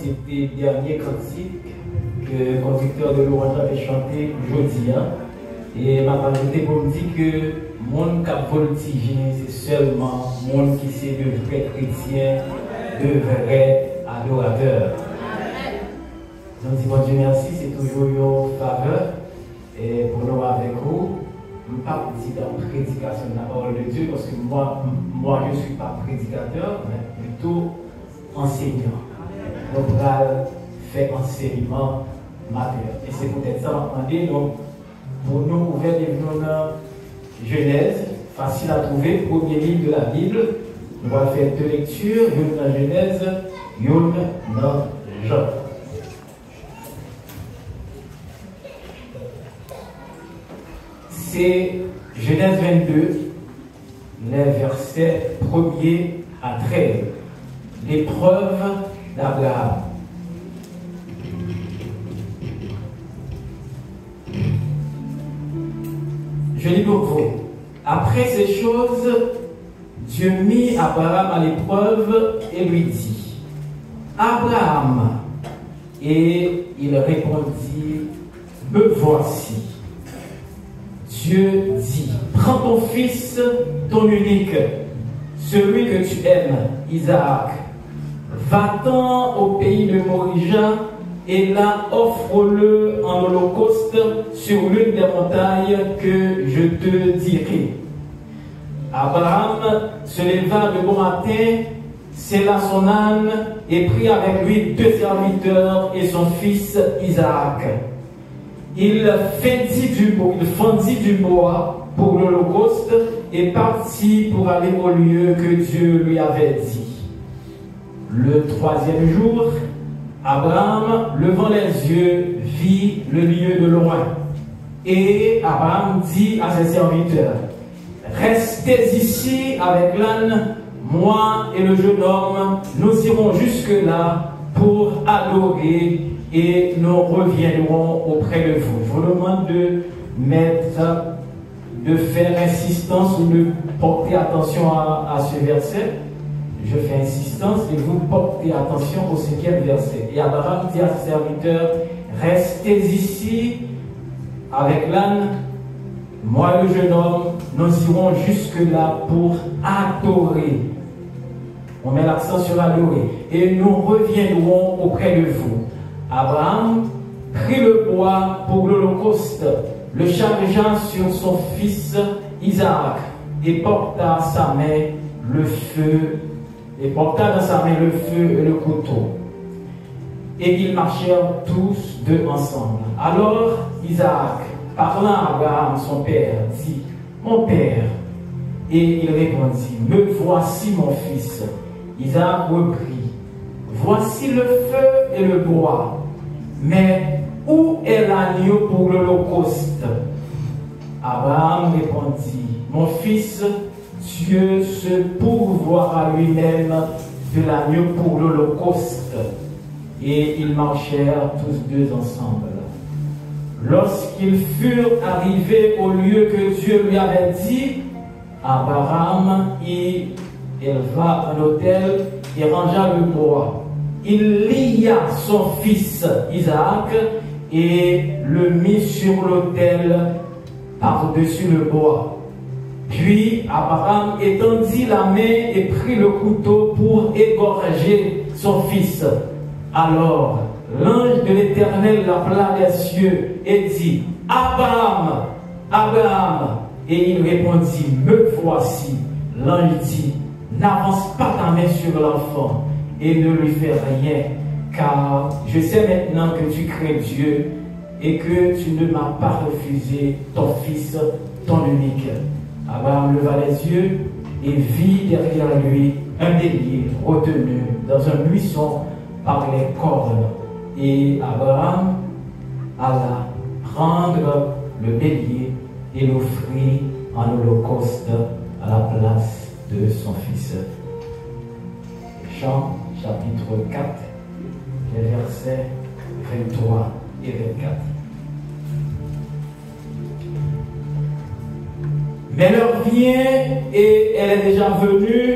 c'était le dernier cantique que le conducteur de l'Orange avait chanté jeudi. Et m'a ajouté pour me dire que le monde qui a voltigé, c'est seulement le monde qui c'est de vrais chrétiens, de vrais adorateurs. Donc, dis bon Dieu merci, c'est toujours une faveur et pour nous avec vous. Je ne vais pas dire dans la prédication de la parole de Dieu parce que moi je ne suis pas prédicateur, mais plutôt enseignant. Donc, on va faire enseignement matériel. Et c'est peut-être ça qu'on va demander. Donc, pour nous, ouvrir des livres dans Genèse, facile à trouver, premier livre de la Bible. On va faire deux lectures, une dans Genèse, une dans Jean. C'est Genèse 22, les versets 1er à 13. L'épreuve d'Abraham. Je lis pour vous. Après ces choses, Dieu mit Abraham à l'épreuve et lui dit, Abraham. Et il répondit, me voici. Dieu dit, prends ton fils, ton unique, celui que tu aimes, Isaac, va-t'en au pays de Morija et là offre-le en holocauste sur l'une des montagnes que je te dirai. Abraham se leva de bon matin, sella son âne et prit avec lui 2 serviteurs et son fils Isaac. Il fendit du bois pour l'holocauste et partit pour aller au lieu que Dieu lui avait dit. Le 3e jour, Abraham, levant les yeux, vit le lieu de loin. Et Abraham dit à ses serviteurs, restez ici avec l'âne, moi et le jeune homme, nous irons jusque-là pour adorer et nous reviendrons auprès de vous. Je vous demande de faire insistance ou de porter attention à ce verset. Je fais insistance et vous portez attention au 5e verset. Et Abraham dit à ses serviteurs, restez ici avec l'âne, moi le jeune homme, nous irons jusque-là pour adorer. On met l'accent sur adorer. Et nous reviendrons auprès de vous. Abraham prit le bois pour l'holocauste, le chargea sur son fils Isaac et porta dans sa main le feu et le couteau. Et ils marchèrent tous deux ensemble. Alors Isaac, parlant à Abraham, son père, dit, mon père. Et il répondit, me voici mon fils. Isaac reprit, voici le feu et le bois. Mais où est l'agneau pour l'holocauste? Abraham répondit, mon fils, Dieu se pourvoira lui-même de l'agneau pour l'holocauste. Et ils marchèrent tous deux ensemble. Lorsqu'ils furent arrivés au lieu que Dieu lui avait dit, Abraham y éleva un autel et rangea le bois. Il lia son fils Isaac et le mit sur l'autel par-dessus le bois. Puis Abraham étendit la main et prit le couteau pour égorger son fils. Alors l'ange de l'Éternel l'appela des cieux et dit, Abraham, Abraham. Et il répondit, me voici. L'ange dit, n'avance pas ta main sur l'enfant et ne lui fais rien, car je sais maintenant que tu crains Dieu et que tu ne m'as pas refusé ton fils, ton unique. Abraham leva les yeux et vit derrière lui un bélier retenu dans un buisson par les cornes. Et Abraham alla prendre le bélier et l'offrit en holocauste à la place de son fils. Jean chapitre 4, les versets 23 et 24. Mais l'heure vient et elle est déjà venue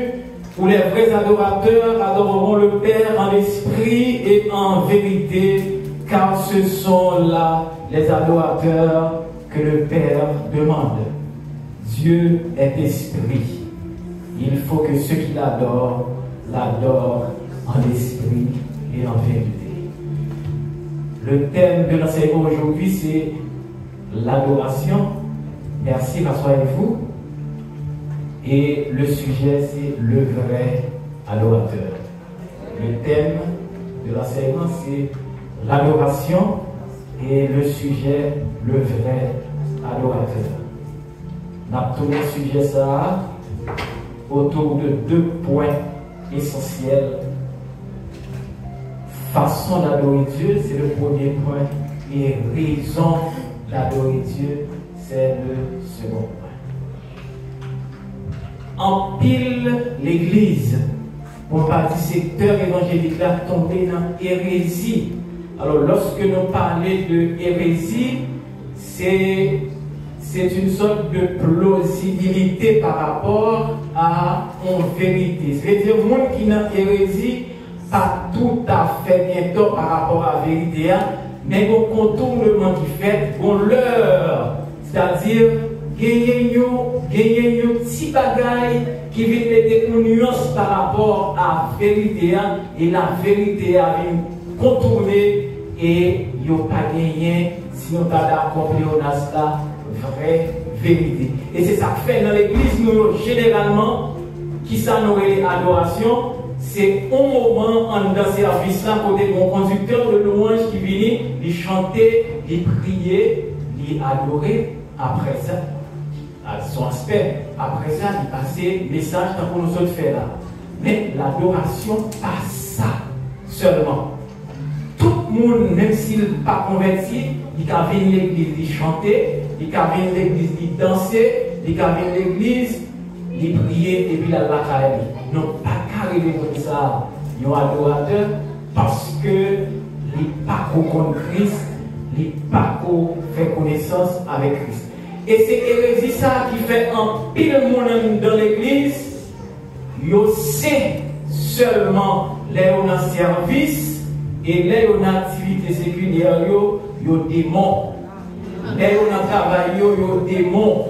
où les vrais adorateurs adoreront le Père en esprit et en vérité, car ce sont là les adorateurs que le Père demande. Dieu est esprit. Il faut que ceux qui l'adorent, l'adorent en esprit et en vérité. Le thème de l'enseignement aujourd'hui, c'est l'adoration. Merci, rassurez-vous. Et le sujet, c'est le vrai adorateur. Le thème de l'enseignement, c'est l'adoration et le sujet, le vrai adorateur. On a tourné le sujet ça autour de 2 points essentiels. Façon d'adorer Dieu, c'est le premier point, et raison d'adorer Dieu, c'est le second point. En pile, l'Église, pour pas dire secteur évangélique, là, tombé dans hérésie. Alors, lorsque nous parlons de hérésie, c'est une sorte de plausibilité par rapport à une vérité. C'est-à-dire, le monde qui n'a hérésie, pas tout à fait bientôt par rapport à la vérité, mais au contournement qui fait, on leur, c'est-à-dire, gagner un petit bagage qui vient mettre une nuance par rapport à la vérité, et la vérité a vient contourner, et il n'y a pas gagné, si on pas d'accord, on a la vraie vérité. Et c'est ça que fait dans l'église, nous, généralement, qui ça nous est l'adoration, c'est au moment en dans service là, côté mon conducteur de louange qui vient, il chanter, il prier, il adorer. Après ça, à son aspect, après ça, il passer message dans pour nous autres faire là. Mais l'adoration, pas ça seulement. Tout le monde, même s'il n'est pas converti, il peut venir à l'église, il chanter, il peut venir à l'église, il danser, il peut venir à l'église, il prier et puis la caille. Non, pas carrément comme ça, il y a un adorateur parce que il n'est pas contre Christ, il n'est pas fait connaissance avec Christ. Et c'est hérésie ça qui fait un pile monde dans l'église, il sait seulement les en service et les en activité séculière, il y a des démons. Les en travail, il y a des démons.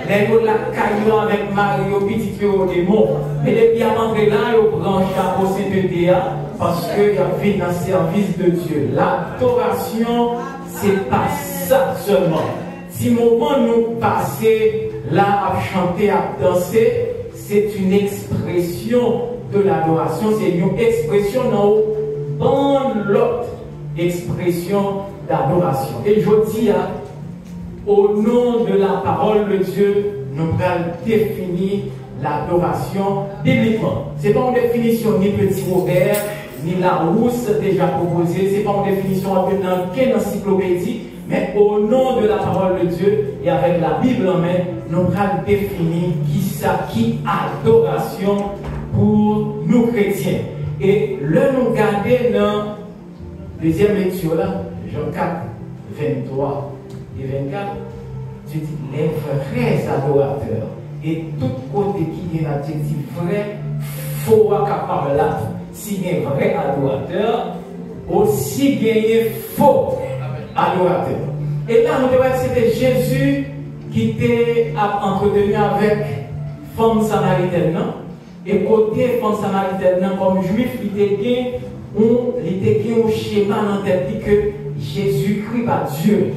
Les gens la caillou avec Mario, petit au démon. Mais les bien rentrés là, ils prennent chapeau sainteté parce qu'il y a fait dans le service de Dieu. L'adoration, c'est pas ça seulement. Si moment nous passer là à chanter, à danser, c'est une expression de l'adoration. C'est une expression dans l'autre expression d'adoration. Et je dis au nom de la parole de Dieu, nous allons définir l'adoration bibliquement. Ce n'est pas une définition ni Petit Robert, ni Larousse déjà proposée, ce n'est pas une définition dans quelle encyclopédie, mais au nom de la parole de Dieu et avec la Bible en main, nous allons définir qui adoration pour nous chrétiens. Et là, nous regardons dans la deuxième lecture, là, Jean 4, 23. Et 24, tu dis les vrais adorateurs. Et tout côté qui est l'adjectif vrai, faut capable là. Si il y a un vrai adorateur, aussi gagner faux adorateur. Et là, nous devons c'était Jésus qui était entretenu avec femme samaritaine. Et côté femme samaritaine, comme juif, il était un schéma dans la tête que Jésus-Christ va Dieu.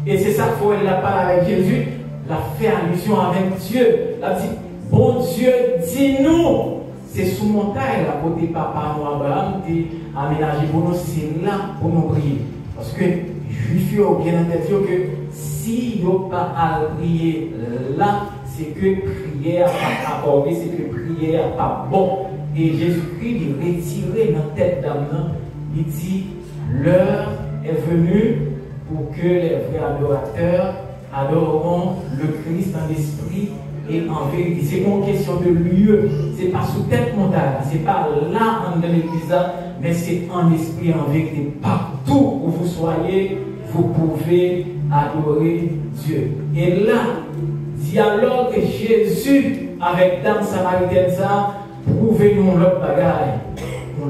Et c'est ça qu'il faut la parler avec Jésus, la fait allusion avec Dieu. La dit, bon Dieu, dis-nous. C'est sous montagne, la côté papa, nous, Abraham, qui a aménagé pour nous, c'est là pour nous prier. Parce que, juif, bien entendu, que si nous pas à prier là, c'est que prière pas accordée, c'est que prière pas bon. Et Jésus-Christ, il retiré dans la tête d'âme, il dit, l'heure est venue pour que les vrais adorateurs adoreront le Christ en esprit et en vérité. C'est pas une question de lieu, c'est pas sous tête montagne, c'est pas là en l'église, mais c'est en esprit, en vérité. Partout où vous soyez, vous pouvez adorer Dieu. Et là, dialogue Jésus avec Dame Samaritaine, ça, prouvez-nous l'autre bagaille,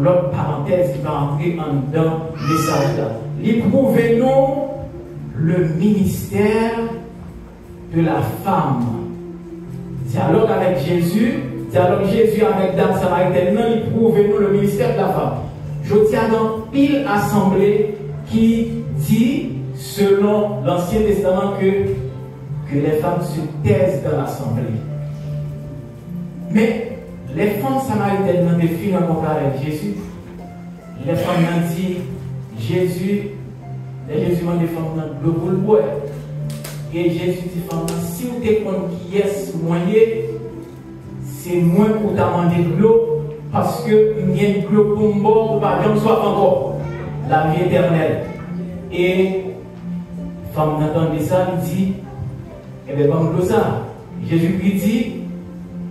l'autre parenthèse qui va entrer en dedans le message là. Prouvez-nous le ministère de la femme. Dialogue avec Jésus, dialogue Jésus avec Dame Samaritaine, non, prouvez-nous le ministère de la femme. Je tiens dans pile assemblée qui dit, selon l'Ancien Testament, que les femmes se taisent dans l'assemblée. Mais les femmes samaritaines n'ont défini un contrat avec Jésus. Les femmes n'ont dit, Jésus m'a dit, femmes n'ont le boule boire. Et Jésus dit, femmes, si vous êtes qui est moyen, c'est moins pour t'amender de l'eau, parce que il y a une l'eau pour mort, pour pas jamais soit encore la vie éternelle. Et femme n'entendait ça, il dit, eh bien, comme ça, Jésus-Christ dit,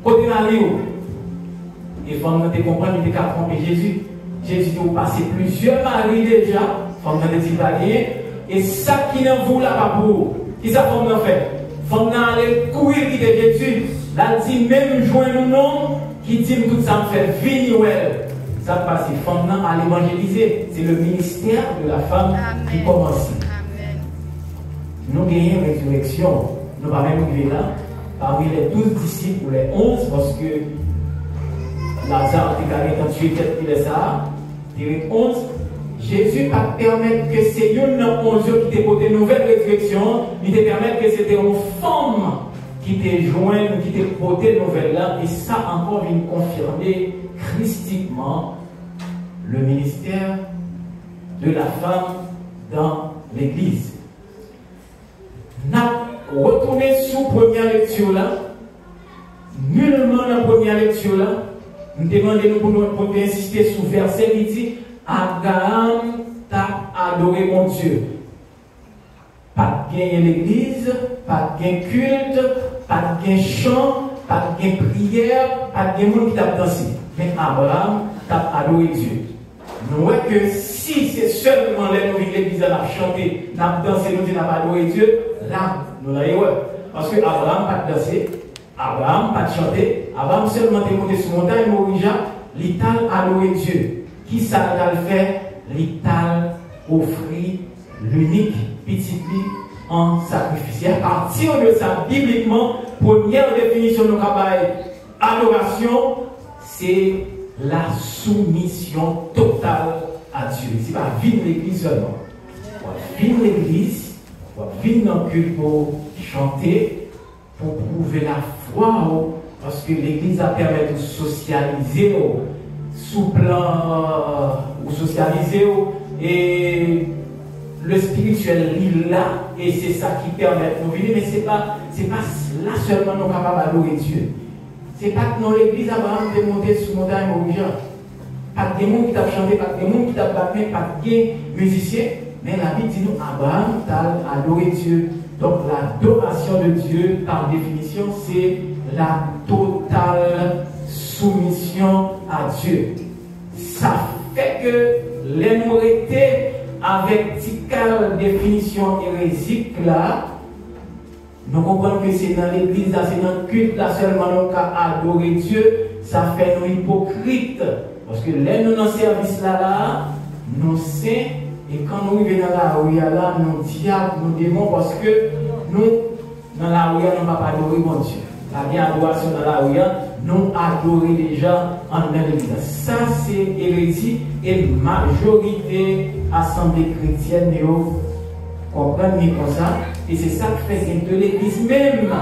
côté d'aller où? Et femme n'a comprendre, il était qu'à tromper Jésus. Jésus dit, vous passez plusieurs maris déjà, femme n'a dit pas rien, et ça qui n'en vaut là pas pour. Qui ça femme n'a fait? Femme n'a allé courir qui de Jésus. Là, il dit, même joindre non, qui dit tout ça me fait venir. Ça passe, femme n'a à l'évangéliser. C'est le ministère de la femme qui commence. Amen. Nous gagnons une résurrection. Nous ne pouvons pas même arriver là. Parmi les 12 disciples ou les 11, parce que Lazare était quand tu étais il est ça, il est 11. Jésus va permettre que c'est une 11 qui t'a porté une nouvelle résurrection, il te permet que c'était une femme qui t'a joint, qui t'a porté une nouvelle là, et ça encore vient confirmer christiquement le ministère de la femme dans l'Église. Nous retourner sous première lecture là, nullement dans la première lecture là, nous demandons pour insister sur verset qui dit Abraham t'a adoré mon Dieu. Pas de gain l'église, pas de gain culte, pas de gain chant, pas de gain prière, pas de gain monde qui t'a dansé. Mais Abraham t'a adoré Dieu. Nous voyons que si c'est seulement l'église à chanter, n'a dansé, nous dit n'a pas adoré Dieu, là, nous l'avons vu. Parce que Abraham n'a pas dansé, Abraham n'a pas chanté, Abraham seulement est monté sur la montagne, Morija, il a adoré Dieu. Qui ça a fait? L'Ital offrit l'unique petit en sacrifice. À partir de ça, bibliquement, première définition de travail, adoration, c'est la soumission totale à Dieu. C'est pas vivre l'église seulement. Vivre l'église, vivre dans le culte pour chanter, pour prouver la foi, parce que l'église a permis de socialiser. Sous plan ou socialiser et le spirituel il là et c'est ça qui permet de nous vivre, mais c'est pas là seulement nous capables d'adorer Dieu. C'est pas que dans l'église Abraham de monter sur montagne Morija, pas de monde qui t'a chanté, pas de monde qui t'a battu, pas de musicien, mais la Bible dit nous Abraham t'a adoré Dieu. Donc l'adoration de Dieu par définition c'est la totale soumission à Dieu. Ça fait que l'énorité avec cette définition hérésique là, nous comprenons que c'est dans l'église, c'est dans le culte là seulement nous avons adoré Dieu, ça fait nous hypocrites. Parce que les nous dans le service là, nous saints, et quand nous arrivons dans la rue là, nous diables, nous démons, parce que nous, dans la rue, nous ne pouvons pas adorer mon Dieu. La bien adoration dans la rue, nous adorons déjà en l'église. Ça, c'est hérésie et majorité assemblée chrétienne comprennent comme ça. Et c'est ça qui fait que de l'église même, les gens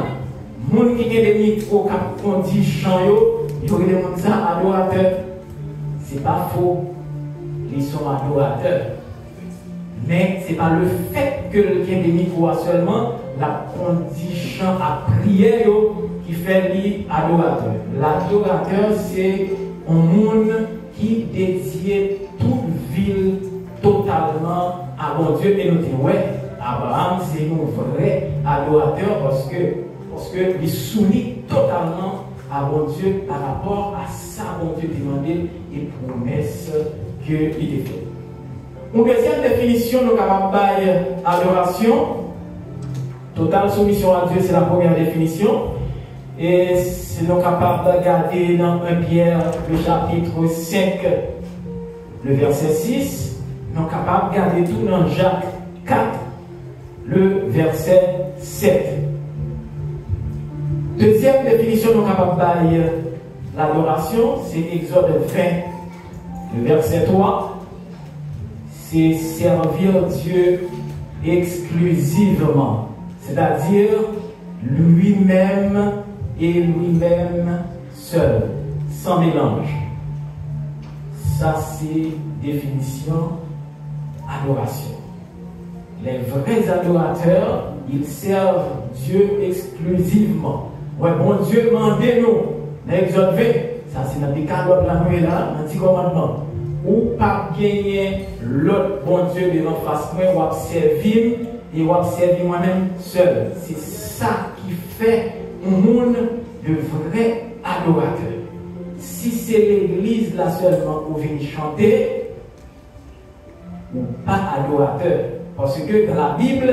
qui ont des micros qui dit chant, ils ont des ça adorateurs. Ce n'est pas faux, ils sont adorateurs. Mais ce n'est pas le fait que quelqu'un des micros seulement, la condition à prière qui fait lui adorateur. L'adorateur, c'est un monde qui détient toute ville totalement à mon Dieu. Et nous disons, ouais, Abraham, c'est un vrai adorateur parce que il soumet totalement à mon Dieu par rapport à sa bon Dieu demandé et promesse qu'il a fait. Une deuxième définition de l'adoration, Totale soumission à Dieu, c'est la première définition. Et si nous sommes capables de regarder dans 1 Pierre, le chapitre 5, le verset 6, nous sommes capables de regarder tout dans Jacques 4, le verset 7. Deuxième définition, nous sommes capables de l'adoration, c'est Exode 20, le verset 3. C'est servir Dieu exclusivement, c'est-à-dire lui-même et lui-même seul, sans mélange. Ça, c'est définition adoration. Les vrais adorateurs, ils servent Dieu exclusivement. Ouais, bon Dieu, demandez-nous. Dans Exode 20, ça c'est dans les cadres de la nuit là, dans 10 commandements. Ou pas gagner l'autre bon Dieu devant face moi, ou observer et ou observer moi-même seul. C'est ça qui fait un monde de vrais adorateurs. Si c'est l'église là seulement où vient chanter, ou pas adorateur. Parce que dans la Bible,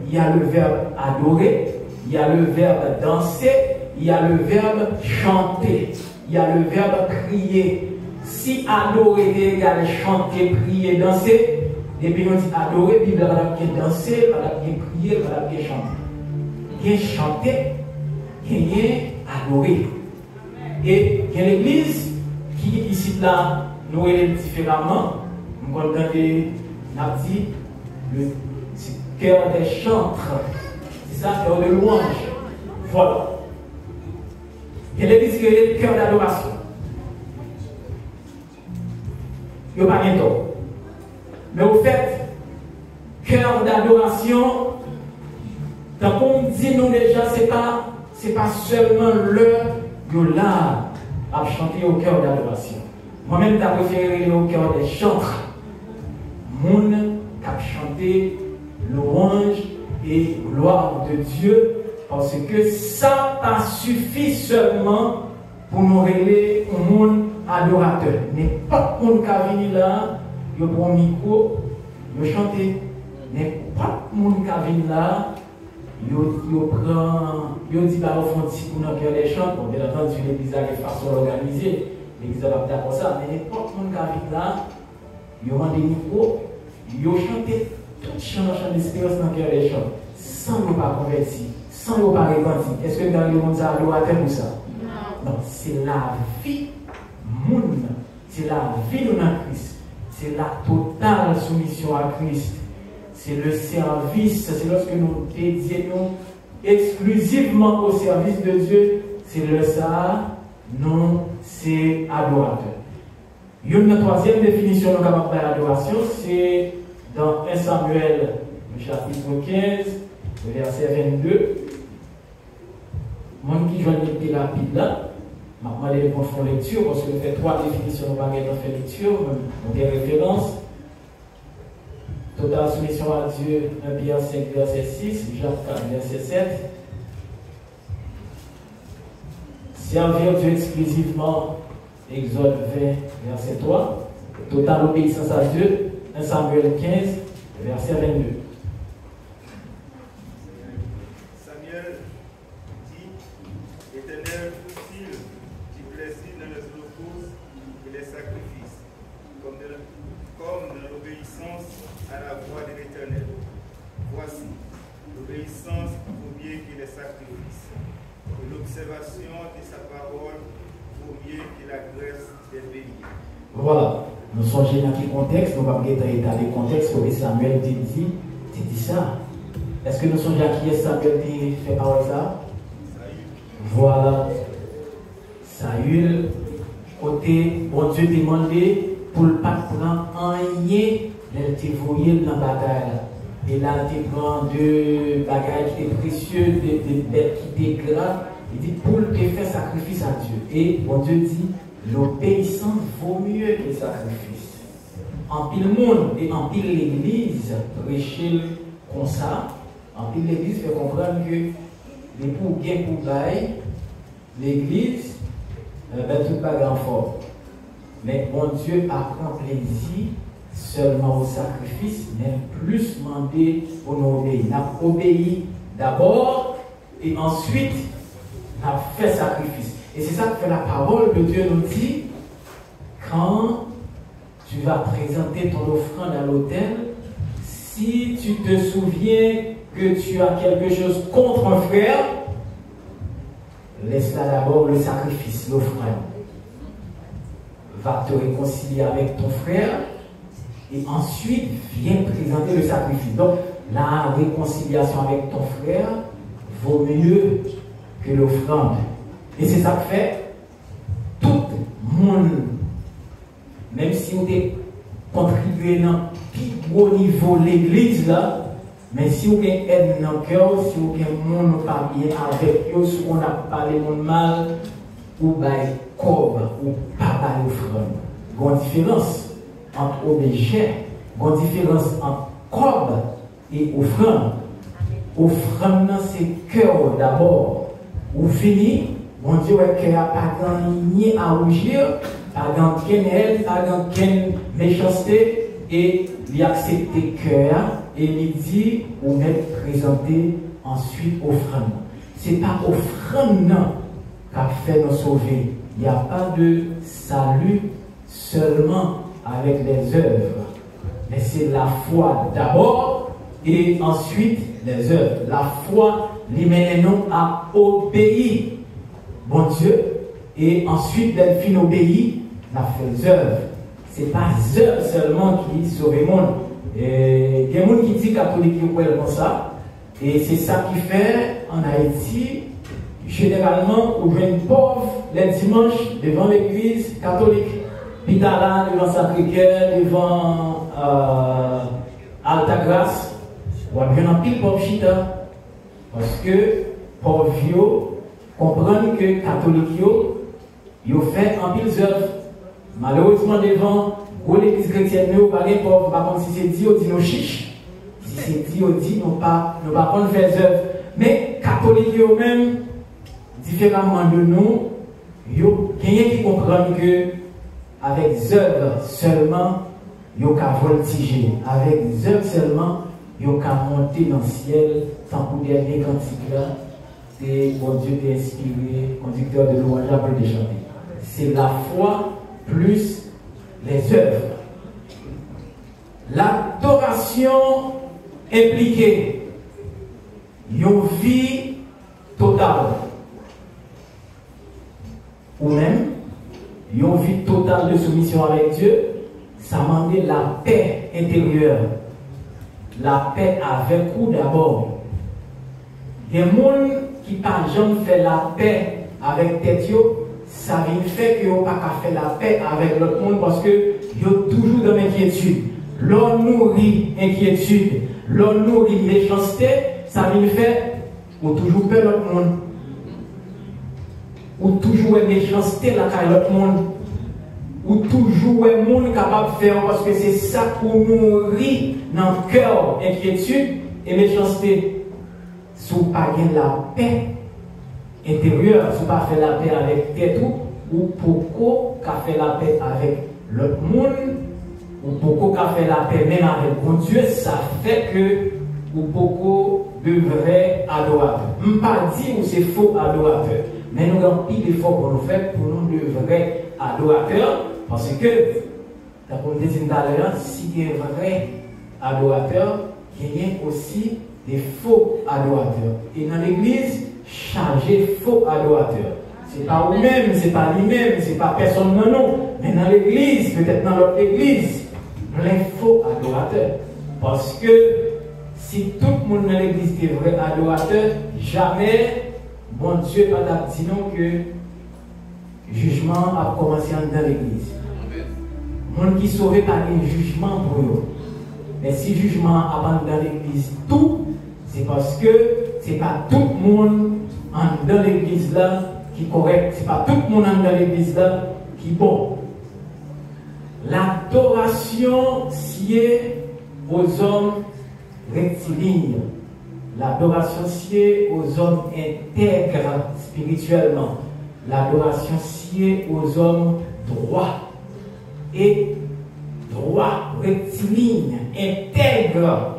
il y a le verbe adorer, il y a le verbe danser, il y a le verbe chanter, il y a le verbe crier. Si adorer égale chanter, prier, danser, et puis on dit adorer, puis il va bien danser, il va bien prier, il va bien chanter. Bien chanter, bien adorer. Et il y a l'église qui ici là nous est différemment. Nous avons dit le cœur des chantres. C'est ça, cœur de louange. Voilà. Il y a l'église qui est le cœur d'adoration. Il n'y a pas rien d'autre. Mais au fait, cœur d'adoration, tant qu'on dit nous déjà, c'est pas seulement le là à chanter au cœur d'adoration. Moi-même, j'ai préféré au cœur des chantres. Moun qui a chanté louange et gloire de Dieu, parce que ça pas suffit seulement pour nous régler un monde adorateur. N'importe qui qui vient là, il prend un micro, il chante. N'importe qui vient là, il dit bah, au fond, si vous n'avez pas les chants, bon, bien entendu, l'église a des façons organisées, l'église a pas d'accord ça, mais n'importe qui vient là, il rend des micros, il chante tout chant d'espérance dans le cœur des chants, sans ne pas convertir, sans ne pas repentir. Est-ce que dans le monde, ça adorateur ou ça? Non, c'est la vie. C'est la vie de Christ, c'est la totale soumission à Christ, c'est le service, c'est lorsque nous dédions exclusivement au service de Dieu, c'est le ça, non, c'est adorateur. Une troisième définition de l'adoration, c'est dans 1 Samuel, le chapitre 15, le verset 22. Moi qui joue une petite rapide là. Maintenant, les réponses font lecture, parce que nous faisons 3 définitions de baguette dans fait lecture, on des références. Totale soumission à Dieu, 1 Pierre 5, verset 6, Jacques 4, verset 7. Servir Dieu exclusivement, Exode 20, verset 3. Totale obéissance à Dieu, 1 Samuel 15, verset 22. Samuel dit, Éternel, et les sacrifices, comme de l'obéissance à la voix de l'Éternel. Voici, l'obéissance vaut mieux que les sacrifices, et l'observation de sa parole vaut mieux que la graisse des béliers. Voilà, nous sommes dans quel contexte, nous allons étaler le contexte que Samuel dit ça. Est-ce que nous sommes à qui est Samuel qui fait parole ça? Voilà. Saül, côté, bon Dieu demandé pour ne pas prendre rien, il te voyé dans la bagaille. Et là, il te prend de bagages qui étaient précieux, des bêtes qui étaient graves. Il dit pour te faire sacrifice à Dieu. Et bon Dieu dit, l'obéissance vaut mieux que le sacrifice. En pile monde et en pile l'église, prêcher comme ça, en pile l'église fait comprendre que les pour gain pour bail, l'église, tout pas grand fort. Mais bon Dieu pas prend plaisir seulement au sacrifice, mais plus demandé pour nous obéir. N'a obéi d'abord et ensuite on a fait sacrifice. Et c'est ça que la parole de Dieu nous dit quand tu vas présenter ton offrande à l'autel. Si tu te souviens que tu as quelque chose contre un frère, laisse là d'abord le sacrifice, l'offrande. Va te réconcilier avec ton frère et ensuite viens présenter le sacrifice. Donc la réconciliation avec ton frère vaut mieux que l'offrande. Et c'est ça que fait tout le monde, même si on est contribué dans le plus gros niveau de l'église là, mais si vous avez aide dans le cœur, si vous avez un monde pas bien avec eux, si on a parlé de mal, ou bail cob, ou pas bail offrande. Il y a une différence entre objet, il y a une différence entre cob et offrande. Offrande, c'est cœur d'abord. Ou fini, bon Dieu, qu'il n'y a pas de à rougir, pas de haine, pas de méchanceté, et lui accepter cœur, et lui dit, ou même présenter ensuite offrande. Ce n'est pas offrande qu'a fait nous sauver. Il n'y a pas de salut seulement avec les œuvres. Mais c'est la foi d'abord et ensuite les œuvres. La foi lui mène nous à obéir, bon Dieu, et ensuite d'être fin obéi, on a fait les œuvres. Ce n'est pas les œuvres seulement qui sauvent le monde. Il y a des gens qui disent catholique qui croient comme ça. Et c'est ça qui fait en Haïti, généralement, on voit une pauvre les dimanches devant l'église catholique. Puis là, devant Sacré-Cœur, devant Altagrace, on voit bien un pile pauvre chita. Parce que pauvre vieux comprennent que catholique ils fait un pile œuvres. Malheureusement, devant l'église chrétienne, nous pas les pauvres, par contre, si c'est dit, on dit nos chiches. Si c'est dit, on dit, nous pas faire œuvres. Mais catholiques eux-mêmes, différemment de nous, il y a quelqu'un qui comprend que avec œuvres seulement, il y a voltiger. Avec œuvres seulement, il y a monter dans le ciel, sans pour des cantiques là, et bon Dieu t'est inspiré, conducteur de louange pour les chanter. C'est la foi plus les œuvres. L'adoration impliquée une vie totale. Ou même, une vie totale de soumission avec Dieu, ça demande la paix intérieure. La paix avec vous d'abord. Il y a des gens qui par exemple fait la paix avec tête, ça vient faire qu'ils n'ont pas qu'à faire la paix avec l'autre monde parce que ils sont toujours dans l'inquiétude. L'on nourrit inquiétude, l'on nourrit méchanceté, ça vient faire ou toujours peur l'autre monde. Ou toujours une méchanceté là qu'à l'autre monde. Ou toujours un monde capable de faire parce que c'est ça pour nourrir dans le cœur inquiétude et méchanceté. Si vous n'avez pas la paix intérieure, si vous n'avez pas fait la paix avec tête ou pourquoi qu'a fait la paix avec l'autre monde, ou pourquoi qu'a fait la paix même avec bon Dieu, ça fait que ou pourquoi de vrais adorateurs. Je ne pas dire que c'est faux adorateurs, mais nous avons pris d'efforts pour nous faire pour nous de vrais adorateurs, parce que, comme je disais tout à l'heure, si il y a un vrai adorateur, il y a aussi des faux adorateurs. Et dans l'église, chargé faux adorateurs. Ce n'est pas vous-même, ce n'est pas lui-même, ce n'est pas personne non, non. Mais dans l'église, peut-être dans l'autre église, les faux adorateurs. Parce que si tout le monde dans l'église est vrai adorateur, jamais, bon Dieu n'a dit non que jugement a commencé dans l'église. Les gens qui sauvent par un jugement pour eux. Mais si jugement a dans l'église tout, c'est parce que ce n'est pas tout le monde dans l'église là qui est correct. Ce n'est pas tout le monde dans l'église là qui est bon. L'adoration sied aux hommes rectilignes. L'adoration sied aux hommes intègres spirituellement. L'adoration sied aux hommes droits. Et droit, rectiligne, intègre.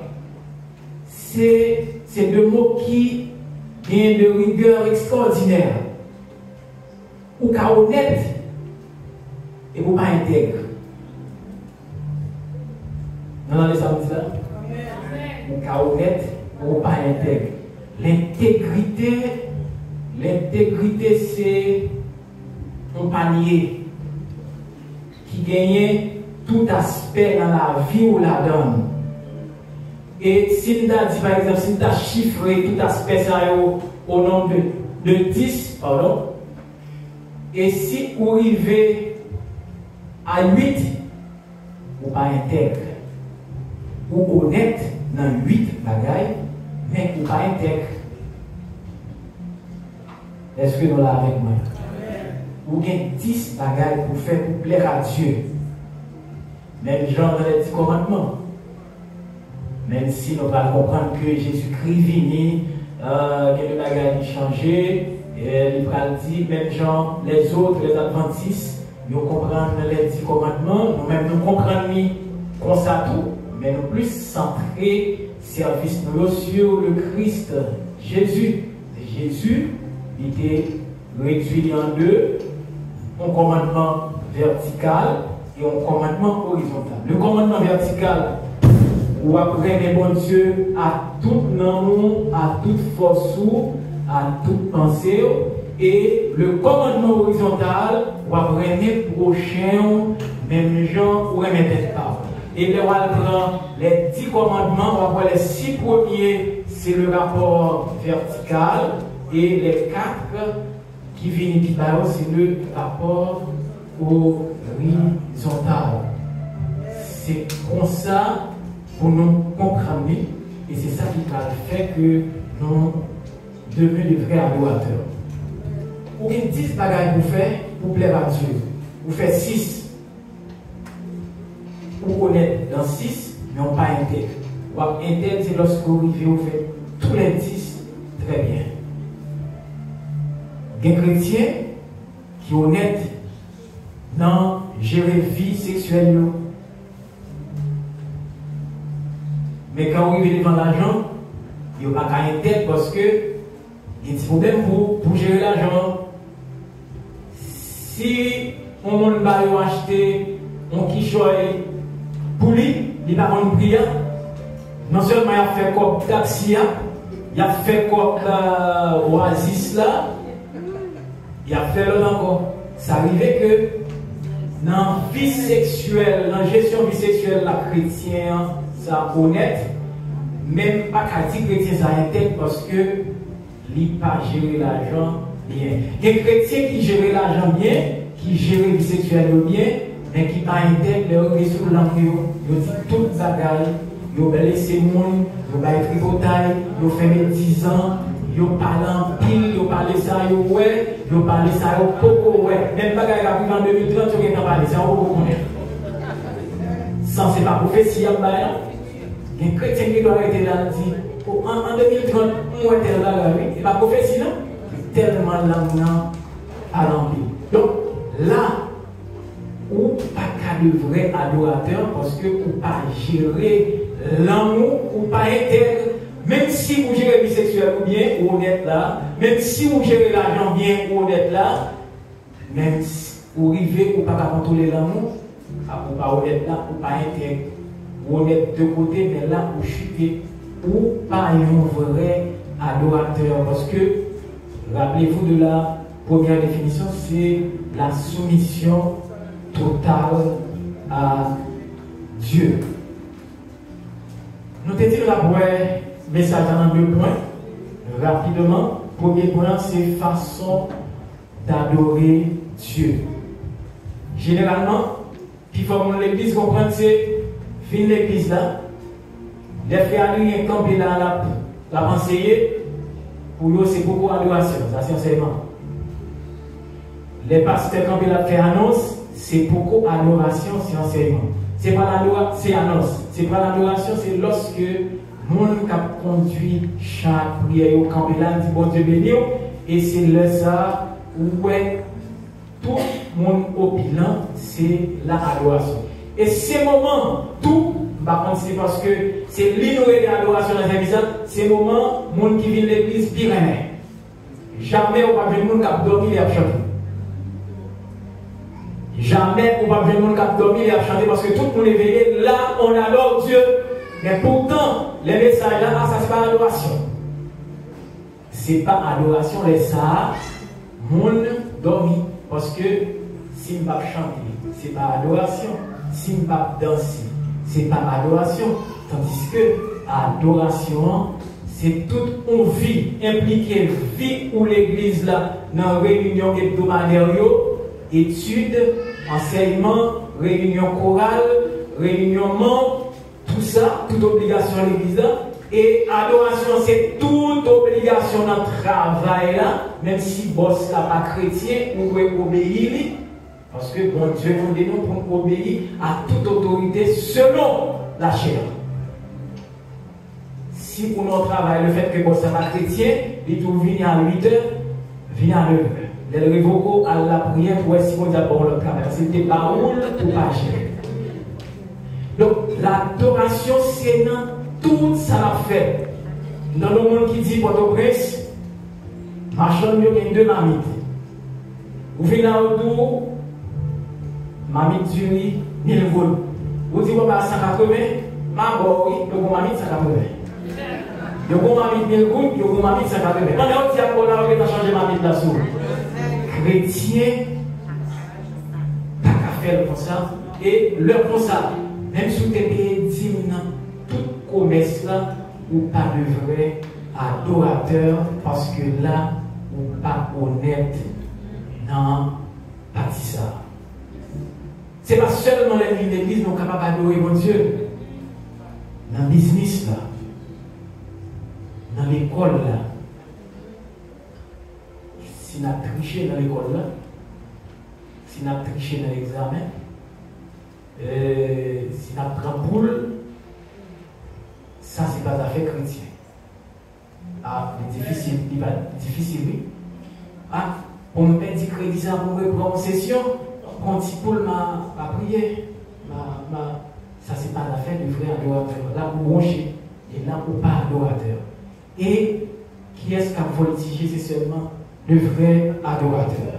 C'est c'est deux mots qui viennent de rigueur extraordinaire. Ou qu'à honnête et ou pas intègre. Vous entendez ça, là? Ou qu'à honnête ou pas intègre. L'intégrité, c'est un panier qui gagne tout aspect dans la vie ou la donne. Et si nous avons dit, par exemple, si nous avons chiffré tout aspect ça au nombre de 10, pardon, et si vous arrivez à 8, vous pas intègre. Ou honnête dans 8 bagailles, mais vous pas intègre. Est-ce que nous l'avons avec moi? Vous avez 10 bagailles pour faire pour plaire à Dieu. Même genre dans les 10 commandements. Même si nous allons comprendre que Jésus-Christ vini, que le bagage a changé, et il va dire, même genre les autres, les adventistes, nous comprenons les 10 commandements, nous-mêmes nous comprenons comme ça tout, mais nous plus centrés service nous sur le Christ, Jésus. Jésus, il était réduit en deux, un commandement vertical et un commandement horizontal. Le commandement vertical, ou après les bons Dieu à tout nom, à toute force, à toute pensée, et le commandement horizontal, ou après les prochains, même gens, ou remettre pas. Et les prend les 10 commandements, ou après les 6 premiers, c'est le rapport vertical, et les 4 qui viennent du bas, c'est le rapport horizontal. C'est comme ça pour nous comprendre, et c'est ça qui va faire que nous devenons des vrais adorateurs. Vous avez 10 bagages pour faire pour plaire à Dieu. Vous faites 6. Vous connaissez dans 6, mais on pas intègre. Ou intègre, c'est lorsque vous arrivez, vous faites tous les 10 très bien. Il y a des chrétiens qui sont honnêtes dans gérer vie sexuelle. Mais quand vous arrivez devant l'argent, il n'y a pas qu'à intègre parce que il y a des problèmes pour gérer l'argent. Si on va acheter un quichoy pour lui, il va pas une prière. Non seulement il a fait comme taxi, il a fait comme oasis là, il a fait l'autre encore. Ça arrivait que dans la vie sexuelle, dans la gestion de vie sexuelle, la chrétienne, ça honnête, même pas qu'à dire chrétien ça intègre parce que il n'a pas géré l'argent bien. Il y a des chrétiens qui gèrent l'argent bien, qui gèrent la vie sexuelle bien, mais qui pas intègrent les ressources de l'enfant. Ils disent toute sa gaille, ils ont laissé le monde, ils ont fait tripotaille, ils ont fait 10 ans, ils ont parlé en pile, ils ont parlé ça, ils ont parlé ça, ils ont beaucoup, même pas qu'à arriver en 2030, ils ont parlé ça, ils ont beaucoup connaître. Sans c'est pas prophétie, il y a des chrétiens qui doivent être là et dire en 2030, on va être là, c'est pas prophétie, non? C'est tellement là à l'empire. Donc là, ou pas qu'à de vrais adorateurs parce que ou pas gérer l'amour ou pas intègre, même si vous gérez la vie sexuelle ou bien, ou honnête là, même si vous gérez l'argent bien ou honnête là, même si vous arrivez ou pas qu'à contrôler l'amour, ou pas honnête là, ou pas intègre, ou honnête de côté, mais là, vous chutez, ou pas un vrai adorateur. Parce que, rappelez-vous de la première définition, c'est la soumission totale à Dieu. Nous t'étions là pour un message dans 2 points. Rapidement, premier point, c'est façon d'adorer Dieu. Généralement, il faut que l'église comprenne, c'est fin l'église là. Les frères qui sont campés là, la pensée, pour eux, c'est beaucoup d'adoration, ça c'est enseignement. Les pasteurs campés là, fait annonce, c'est beaucoup d'adoration, c'est enseignement. C'est pas l'adoration, c'est annonce. C'est pas l'adoration, c'est lorsque le monde qui a conduit chaque prière au campé là, dit bon Dieu béni, et c'est là ça où tout le monde au bilan, c'est l'adoration. Et ces moments, tout Par contre, c'est parce que c'est l'inoué de l'adoration dans l'église, c'est le moment où les gens qui viennent de l'église pire. Jamais on va venir qui a dormi et a chanté. Jamais on va venir qui a dormi et a chanté parce que tout le monde est veillé. Là, on adore Dieu. Mais pourtant, les messages là, ça c'est pas adoration. C'est pas adoration, les ça, monde dormi. Parce que si on va chanter, c'est pas adoration. Si on va danser, c'est pas adoration. Tandis que adoration, c'est toute une vie impliquée, vie où l'église là, dans réunion hebdomadaire, études, enseignement, réunion chorale, réunion membres, tout ça, toute obligation à l'église là. Et adoration, c'est toute obligation dans le travail là, même si boss là pas chrétien, ou obéir. Parce que bon Dieu nous dit nous pour obéir à toute autorité selon la chair. Si pour notre travail, le fait que boss n'est pas chrétien, il doit venir à 8h, venir à 9h. Les révoco à la prière pour essayer de dire bon le travail. C'était pas roule ou pas gérer. Donc l'adoration, c'est dans tout ça l'a fait. Dans le monde qui dit Port-au-Prince, marchand mieux gagne 2 mamites. Vous venez à autour, mamite du riz, 1000 gouttes. Vous dites, bah, 180, ma boy, le bon mamite 180. Le bon mamite 1000 gouttes, le bon mamite 180. On est aussi à quoi là, on va changer mamite là-dessous. Chrétien, pas qu'à faire comme ça, et leur comme ça, même si vous êtes payé 10 000 ans, tout commerce là, ou pas de vrai adorateur, parce que là, ou pas honnête, non, pas dit ça. C'est pas seulement les lignes d'église qui sont capables d'adorer mon Dieu. Dans le business là, dans l'école là, si on a triché dans l'école là, si on a triché dans l'examen, si on a pris boule, ça c'est pas affaire chrétienne. Ah, difficile, oui. Ah, pour me mettre du crédit ça pour me prendre en session, quand il poule ma prière, ça c'est pas l'affaire du vrai adorateur. Là pour brancher, et là pour pas adorateur. Et qui est-ce qui a voltigé, c'est seulement le vrai adorateur.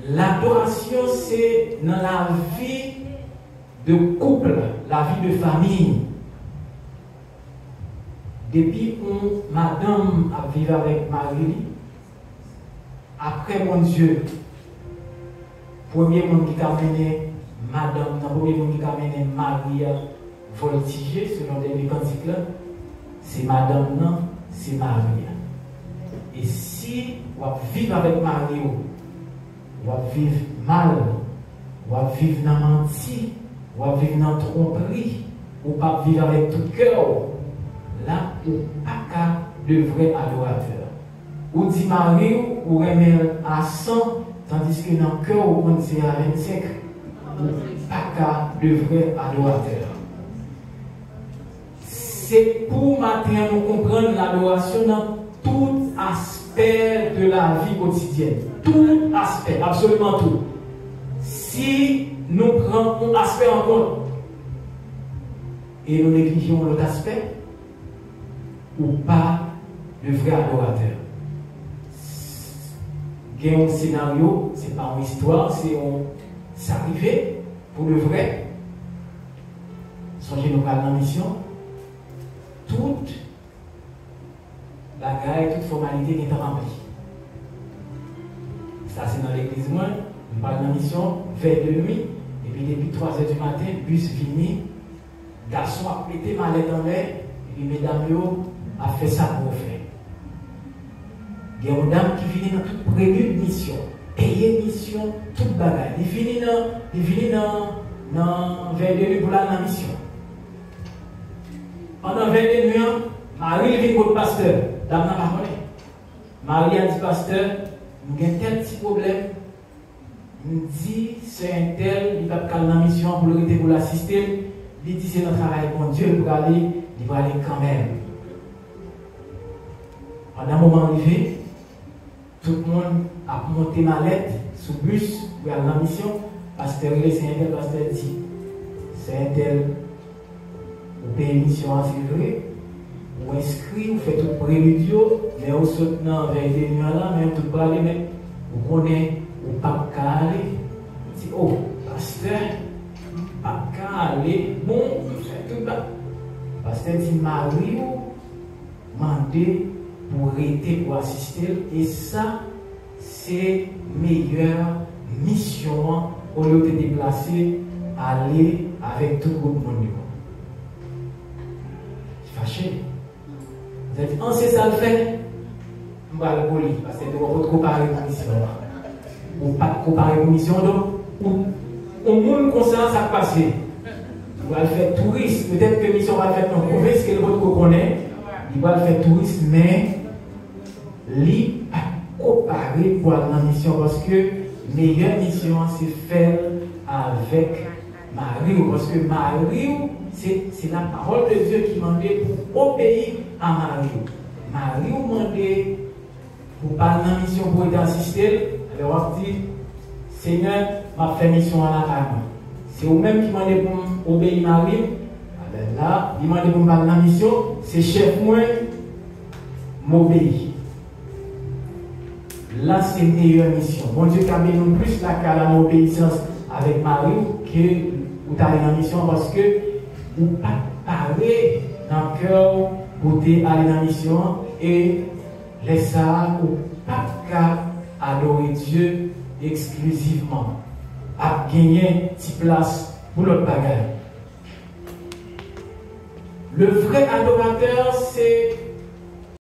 L'adoration, c'est dans la vie de couple, la vie de famille. Depuis que madame a vécu avec Marie, après mon Dieu, premier monde qui a mené madame, le premier monde qui a mené Marie à voltiger, selon les cantiques là, c'est madame, non, c'est Marie. Et si on vivre avec Marie, on vivre mal, on vivre dans menti, on vivre dans tromperie, ou pas vivre avec tout cœur, là, ou pas de vrai adorateur. Ou dit Marie, ou remet à 100, tandis que dans le cœur, on dit à 25, ou pas de vrai adorateur. C'est pour maintenant nous comprendre l'adoration dans tout aspect de la vie quotidienne. Tout aspect, absolument tout. Si nous prenons un aspect en compte et nous négligeons l'autre aspect, ou pas de vrai adorateur. Il y a un scénario, ce n'est pas une histoire, c'est arrivé pour le vrai. Songez-nous pas dans la mission. Toute bagaille, toute formalité qui est remplie. Ça, c'est dans l'église, moi, je parle de la mission, veille de nuit, et puis depuis 3h du matin, bus fini, garçon a pété ma lettre en l'air, et puis mesdames, a fait ça pour faire. Il y a une dame qui vient dans toute prévue de mission, payer mission, toute bagaille. Il finit dans veille de nuit pour la mission. Pendant 22 nuits, Marie vient pour le pasteur. Dame n'a pas connu. Marie a dit, pasteur, nous avons tel petit problème. Il dit, c'est un tel, il va pas dans la mission pour le pour l'assister. Il dit, c'est notre travail pour Dieu, pour aller, il va aller quand même. Pendant un moment arrivé, tout le monde a monté ma lettre sous le bus pour aller dans la mission. pasteur, c'est un tel, pasteur dit, c'est un tel, vous payez mission à vrai, vous inscrivez, vous faites tout préludio, mais vous sautez dans vers les nuits là, mais vous ne parlez mais vous connaissez, vous ne pouvez pas aller. Vous dites, oh, pasteur, pas aller, bon, vous faites tout ça. Pasteur dit, Marie, mandé pour arrêter, pour assister, et ça, c'est meilleure mission au lieu de déplacer, aller avec tout le monde. Fâché. Vous avez dit, on sait ça le fait, on va le poli, parce que vous ne comparer la mission. Ou pas comparer la mission, donc, au monde concernant ça passe. Il va le faire touriste, peut-être que la mission va le faire dans la province, que l'autre connaît, il va le faire touriste, mais il va comparer pour la mission, parce que la meilleure mission, c'est faire avec Marie, parce que Marie, c'est la parole de Dieu qui demandait pour obéir à Marie. Marie demandait pour parler de la mission, pour être assisté. Alors on dit, Seigneur, m'a fait mission à la caille. C'est vous-même qui demandez pour obéir à Marie. Alors là, il demandait pour parler de la mission, c'est chef moi, m'obéir. Là, c'est une meilleure mission. Bon Dieu, quand même plus la obéissance avec Marie que vous avez dans la mission parce que vous ne pas parler dans le cœur pour aller dans la mission et laisser ça ou pas adorer Dieu exclusivement. À gagner une place pour l'autre bagage. Le vrai adorateur, c'est